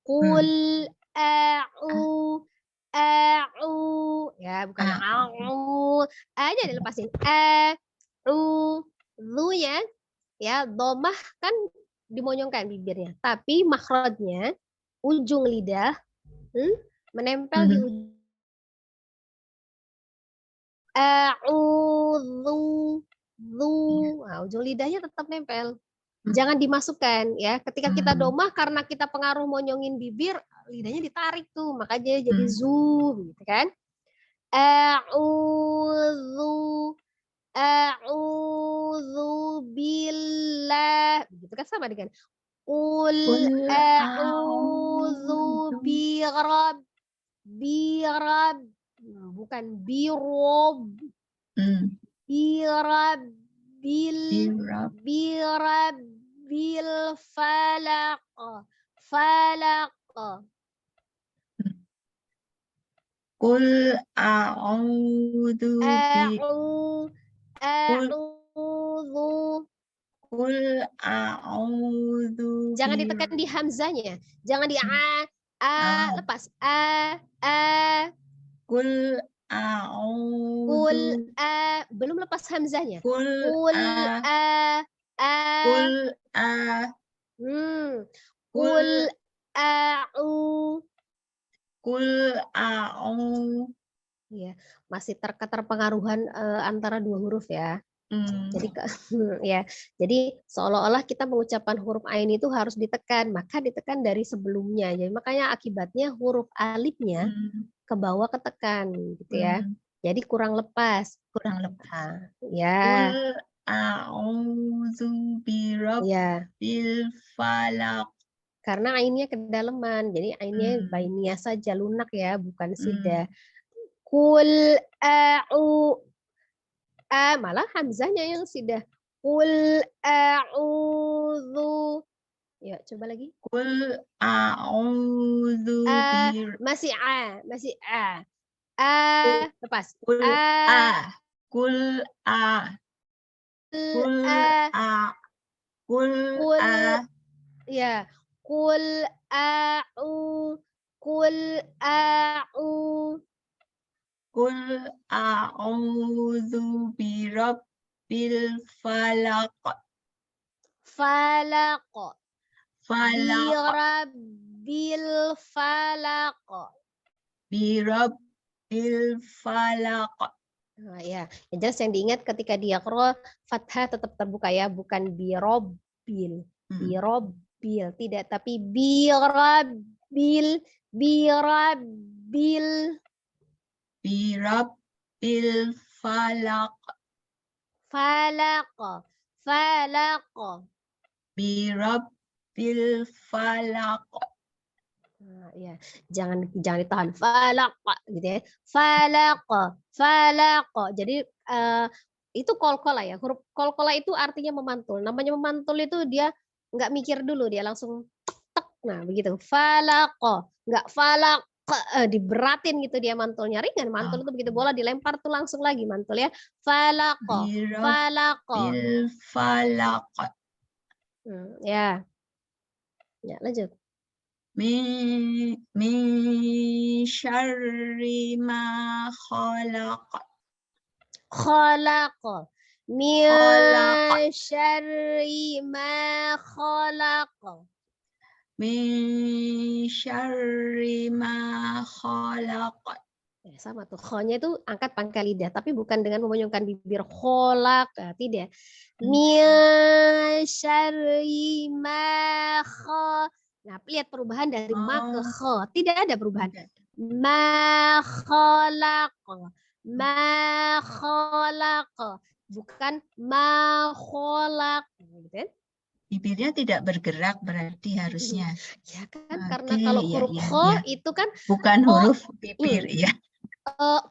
Qul a'u ya, bukan a'u. A-nya dilepasin. Lu-nya ya, domah kan dimonyongkan bibirnya, tapi makhrajnya ujung lidah menempel di ujung a'udzu, zu. Nah, ujung lidahnya tetap nempel. Jangan dimasukkan ya. Ketika kita domah karena kita pengaruh monyongin bibir, lidahnya ditarik tuh, makanya jadi zu gitu kan. A'udzu billah. Gitu kan sama dengan qul a'udzu birab. Bukan birob. Birabil falaq. Falaq. Qul a'udzu Qul a'udzu Jangan ditekan di hamzanya. Jangan di lepas. Qul Qul a'udzu belum lepas hamzanya. Qul Qul Qul Qul a'u. Qul a'u. Ya, masih terpengaruhan antara dua huruf ya. Jadi ya, jadi seolah-olah kita mengucapkan huruf ain itu harus ditekan, maka ditekan dari sebelumnya. Jadi makanya akibatnya huruf alifnya ke bawah ketekan gitu ya. Jadi kurang lepas. Ya. Qul a'udzu birabbil falaq. Karena ainnya kedalaman, jadi ainnya bainiyah saja, lunak ya, bukan sidah. Qul malah hamzahnya yang sidah. Qul a'udzu. Ya, coba lagi. Qul a'udzu masih lepas. Qul Qul ya. Qul a'udzu birabbil falaq. Falaq. Falaq. Birabbil falaq. Nah, ya, yang jelas yang diingat ketika diaqra fathah tetap terbuka ya, bukan birabbil. Birabbil tidak, tapi birabbil. Birabbil falaq. Falaq. Birabbil falaq. Nah, ya, jangan ditahan. Falaq gitu ya. Falaq. Jadi itu qalqalah ya. Huruf qalqalah itu artinya memantul. Namanya memantul itu dia nggak mikir dulu, dia langsung tek. Nah, begitu. Falaq. Nggak falaq. Diberatin gitu dia mantulnya, ringan. Mantul itu begitu bola dilempar tuh langsung lagi mantul ya. Falaq. Birabbil falaq. Ya. Ya, lanjut. Min syarri ma khalaq. Khalaq. Min syarri ma khalaq. Min syarri ma khalaq. Sama tuh, kho-nya itu angkat pangkal lidah, tapi bukan dengan memonyongkan bibir. Kholak, tidak. Min syarri ma kho. Nah, lihat perubahan dari ma ke kho. Tidak ada perubahan. Ma kholaq. Ma kholaq. Bukan ma kholaq. Bibirnya tidak bergerak berarti harusnya. Ya kan, karena kalau huruf kho itu kan bukan huruf bibir ya.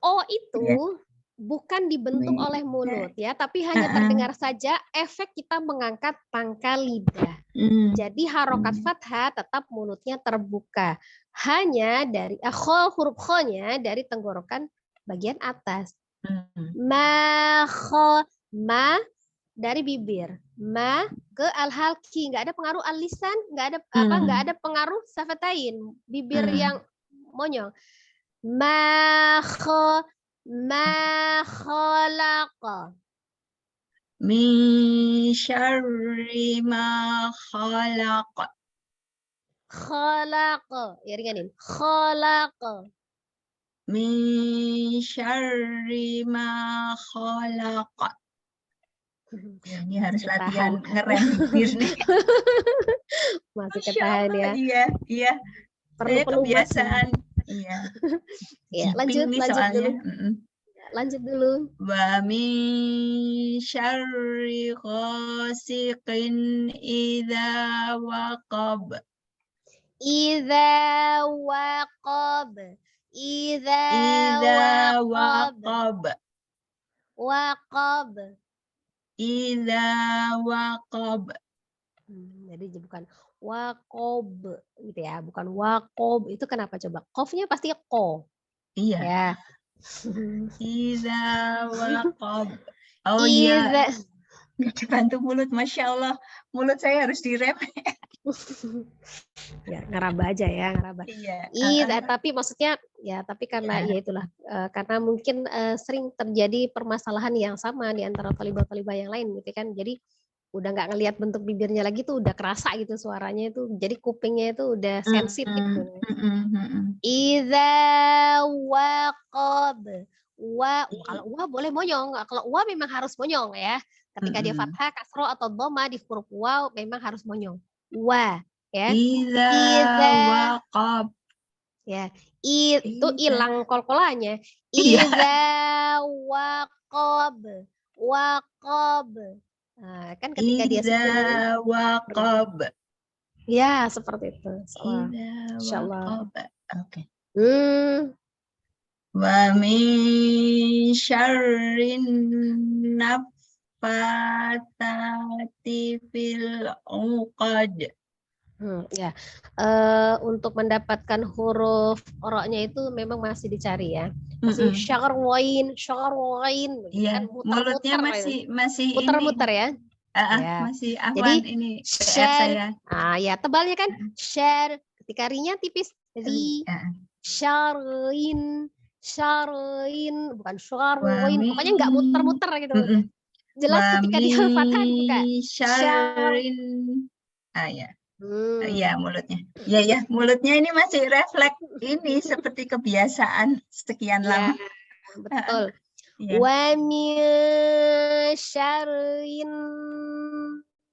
O itu bukan dibentuk oleh mulut ya, tapi hanya terdengar saja efek kita mengangkat pangkal lidah. Jadi harokat fathah tetap mulutnya terbuka. Hanya dari huruf kho-nya dari tenggorokan bagian atas. Ma kho, ma dari bibir, ma ke al-halki, nggak ada pengaruh al-lisan, nggak ada nggak ada pengaruh safatain, bibir yang monyong. Ma khalaq. Min syarri ma khalaq. Khalaq. Ya ringanin. Khalaq. Min syarri ma khalaq. Ya, ini harus latihan Ketahan. ngerem bibir nih. Masih Masya ketahan Allah, ya. iya, iya. Perlu Saya pelumas. kebiasaan. Iya. Ya, Jiping nih lanjut soalnya. dulu. Lanjut dulu. Wa min syarri ghasiqin idza waqab. Idza waqab. Idza waqab. Waqab. Waqab. Idza waqab. Jadi bukan waqab gitu ya, bukan waqab. Itu kenapa coba? Qafnya pasti ko. Iya. Ya. Idza waqab. Oh iya. Dibantu mulut, Masya Allah. Mulut saya harus direm. Ya, ngeraba aja ya, ngeraba. Iya. Tapi maksudnya ya, tapi karena ya itulah, karena mungkin sering terjadi permasalahan yang sama di antara talibah-talibah yang lain gitu kan. Jadi udah nggak ngelihat bentuk bibirnya lagi tuh udah kerasa gitu suaranya itu. Jadi kupingnya itu udah sensitif gitu. Idza waqab. Kalau wa boleh monyong, kalau wa memang harus monyong ya. Ketika dia fathah, kasroh atau dhamma di huruf waw memang harus monyong. Wa ya. Idza waqab. Ya, itu hilang kolkolanya. Idza waqab. Waqab. Nah, kan ketika dia Idza waqab. Ya, seperti itu. Idza waqab. Oke. Wa min syarrin naffatsati fil 'uqad. Ya, untuk mendapatkan huruf oroknya itu memang masih dicari ya. Masih syarwain. Iya, Kan mulutnya masih muter-muter ya. Ya. Masih afwan ini PR saya. Ya tebalnya kan syar. Ketika rinya tipis ri. Syarwin, bukan syarwain. Pokoknya nggak muter-muter gitu. Jelas ketika dia fathah buka. Syarrin. Ya. Iya mulutnya. Ya, mulutnya ini masih refleks ini seperti kebiasaan sekian lama. Betul. Wa min syarrin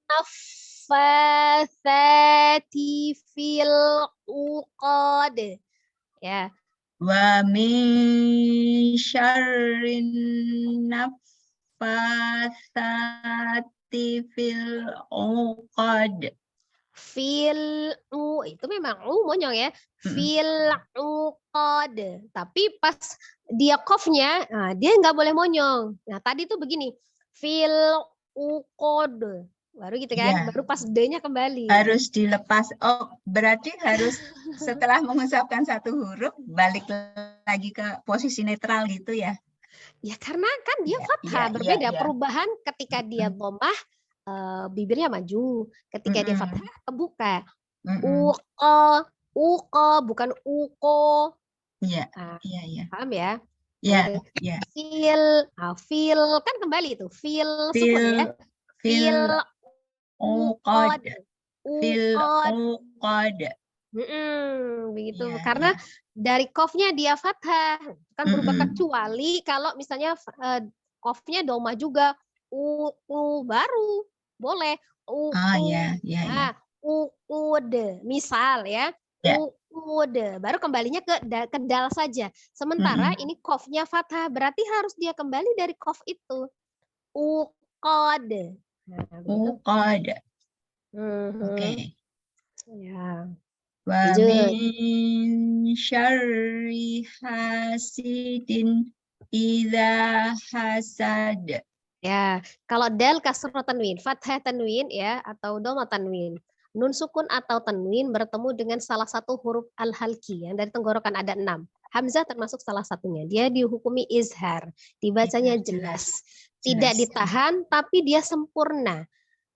naffatsati fil 'uqad. Ya. Wa min syarrin naffatsati fil 'uqad. Itu memang monyong ya. Fil 'uqad. Tapi pas dia qafnya, dia nggak boleh monyong. Nah, tadi tuh begini. Fil 'uqad. Baru gitu kan, baru pas D-nya kembali. Harus dilepas. Oh, berarti harus setelah mengucapkan satu huruf, balik lagi ke posisi netral gitu ya? Ya karena kan dia fathah, berbeda. Perubahan ketika dia dhammah, bibirnya maju. Ketika dia fathah, kebuka. Uqo, bukan uko. Iya. Paham ya? Iya. Fil, kan kembali itu. Fil sukun ya. Fil uqad. Begitu. Karena dari qafnya dia fathah. Kan berubah kecuali kalau misalnya qafnya dhammah juga. Baru boleh. Uqud. Misal ya. Uqud. Baru kembalinya ke dal saja. Sementara ini qafnya fathah. Berarti harus dia kembali dari qaf itu. Uqad. Uqad. Oke. Ya. Wa min syarri hasidin idza hasad. Ya, kalau dal kasrah tanwin, fathah tanwin ya atau dhamma tanwin. Nun sukun atau tanwin bertemu dengan salah satu huruf al-halqi yang dari tenggorokan ada 6. Hamzah termasuk salah satunya. Dia dihukumi izhar, dibacanya jelas. Tidak ditahan tapi dia sempurna.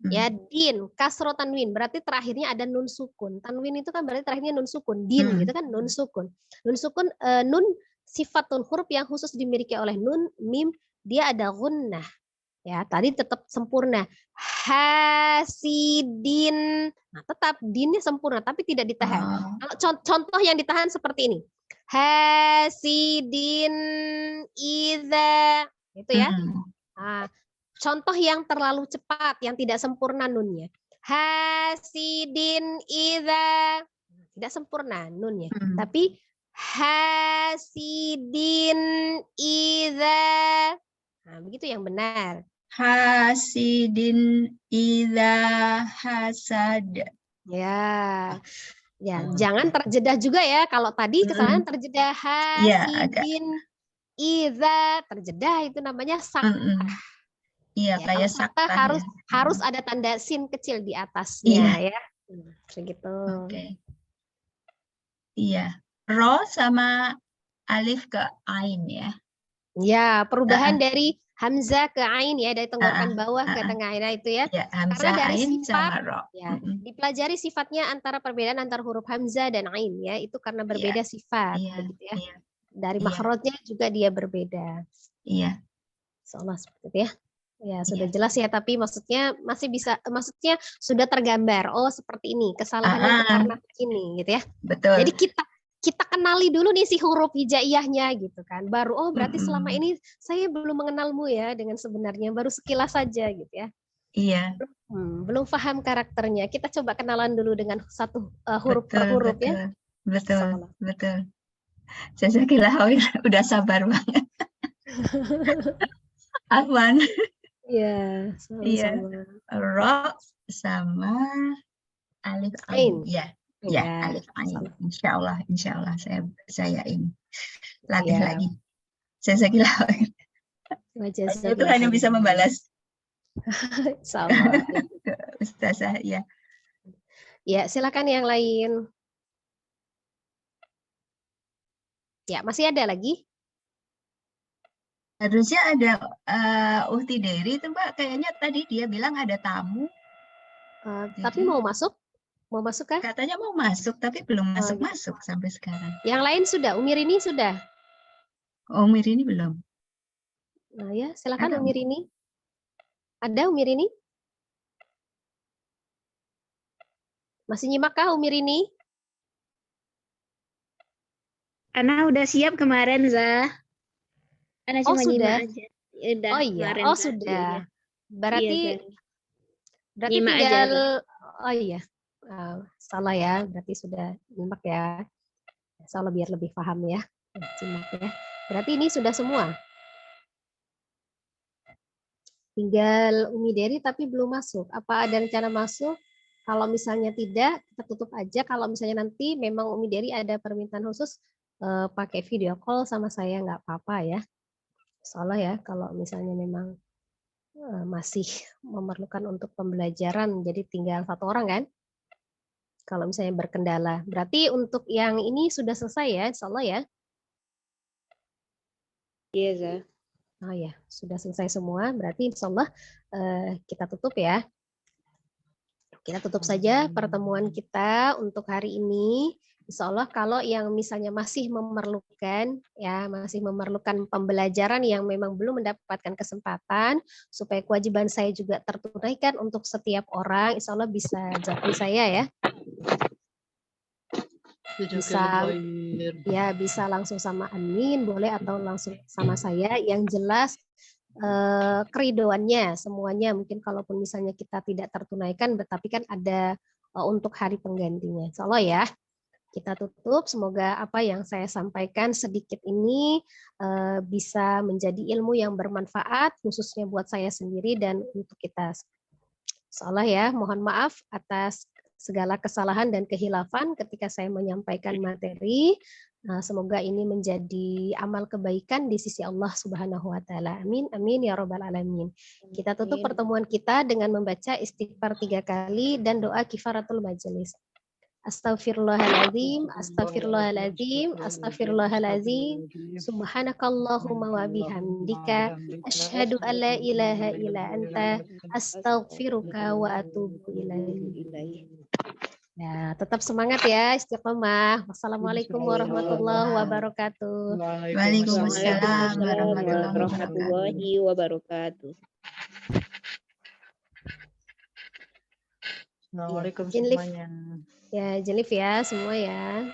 Ya, din, kasro tanwin, berarti terakhirnya ada nun sukun. Tanwin itu kan berarti terakhirnya nun sukun. Din gitu kan nun sukun. Nun sukun, nun sifatun huruf yang khusus dimiliki oleh nun, mim, dia ada gunnah. Ya, tadi tetap sempurna. Hasidin. Nah, tetap dinnya sempurna tapi tidak ditahan. Kalau contoh yang ditahan seperti ini. Hasidin idza. Itu ya. Hmm. Nah, contoh yang terlalu cepat, yang tidak sempurna nunnya. Hasidin idza. Tidak sempurna nunnya. Hmm. Tapi hasidin idza. Nah, begitu yang benar. Hasidin idza hasad. Ya. Ya, jangan terjeda juga ya. Kalau tadi kesalahan terjeda Iya, agak. hasidin idza, terjeda itu namanya saktah. Iya, Ya, kayak kalau saktah saktah harus ya. ada tanda sin kecil di atasnya ya. Begitu. Oke. Iya. Ro sama alif ke ain ya. Ya, perubahan dari hamzah ke ain ya, dari tenggorokan bawah ke tengah ain itu ya. Ya, Karena hamzah dari ain sifat sama ro. ya, dipelajari sifatnya antara perbedaan antara huruf hamzah dan ain ya, itu karena berbeda sifat begitu ya. Dari makhrajnya juga dia berbeda. Iya. Seolah seperti itu ya. Ya, sudah jelas ya, tapi maksudnya maksudnya sudah tergambar. Oh, seperti ini, kesalahannya itu karena ini gitu ya. Betul. Jadi kita kenali dulu nih si huruf hijaiyahnya gitu kan. Baru oh berarti selama ini saya belum mengenalmu ya dengan sebenarnya, baru sekilas saja gitu ya. Iya. Belum paham karakternya. Kita coba kenalan dulu dengan satu huruf per huruf ya. Betul. Saya kira udah sabar banget. Afwan. Iya, sama-sama. Ro sama alif ain. Iya. Ya, alif ain. Insya Allah saya ini latih lagi. Saya kira itu hanya bisa membalas. Sama. Ustazah ya. Ya, silakan yang lain. Ya, masih ada lagi? Harusnya ada Uhti Dery itu Mbak, kayaknya tadi dia bilang ada tamu. Tapi mau masuk? Mau masuk kan? Katanya mau masuk, tapi belum masuk-masuk sampai sekarang. Yang lain sudah, Umirini sudah? Oh, Umirini belum. Nah ya, silakan Umirini. Ada Umirini? Masih nyimak kah Umirini? Ana udah siap kemarin, Zah. Ana cuma sudah. nyimak aja. Udah, oh iya, kemarin, oh Zah. Sudah. Berarti nyimak tinggal aja, oh iya. Salah ya, berarti sudah nyimak ya. Salah biar lebih paham ya. Simak ya. Berarti ini sudah semua. Tinggal Umi Dery tapi belum masuk. Apa ada rencana masuk? Kalau misalnya tidak, kita tutup aja. Kalau misalnya nanti memang Umi Dery ada permintaan khusus, pakai video call sama saya nggak apa-apa ya. Soalnya ya, kalau misalnya memang masih memerlukan untuk pembelajaran, jadi tinggal satu orang kan? Kalau misalnya berkendala. Berarti untuk yang ini sudah selesai ya, insya Allah ya? Iya, Zah. Oh ya, sudah selesai semua. Berarti insya Allah kita tutup ya. Kita tutup saja pertemuan kita untuk hari ini. Insya Allah kalau yang misalnya masih memerlukan pembelajaran yang memang belum mendapatkan kesempatan supaya kewajiban saya juga tertunaikan untuk setiap orang, insya Allah bisa japri saya ya. Bisa langsung sama admin boleh atau langsung sama saya, yang jelas keridoannya semuanya, mungkin kalaupun misalnya kita tidak tertunaikan tetapi kan ada untuk hari penggantinya. Insya Allah ya. Kita tutup, semoga apa yang saya sampaikan sedikit ini bisa menjadi ilmu yang bermanfaat khususnya buat saya sendiri dan untuk kita. Insya Allah ya, mohon maaf atas segala kesalahan dan kehilafan ketika saya menyampaikan materi. Semoga ini menjadi amal kebaikan di sisi Allah Subhanahu wa taala. Amin amin ya rabbal alamin. Kita tutup pertemuan kita dengan membaca istighfar 3 kali dan doa kifaratul majelis. Astaghfirullahaladzim, astaghfirullahaladzim, astaghfirullahaladzim. Subhanakallahumma wa bihamdika asyhadu an la ilaha illa anta astaghfiruka wa atubu ilaik. Ya, tetap semangat ya, istiqomah. Wassalamualaikum warahmatullahi wabarakatuh. Waalaikumsalam warahmatullahi wabarakatuh. Assalamualaikum semuanya. Ya, Jenif ya semua ya.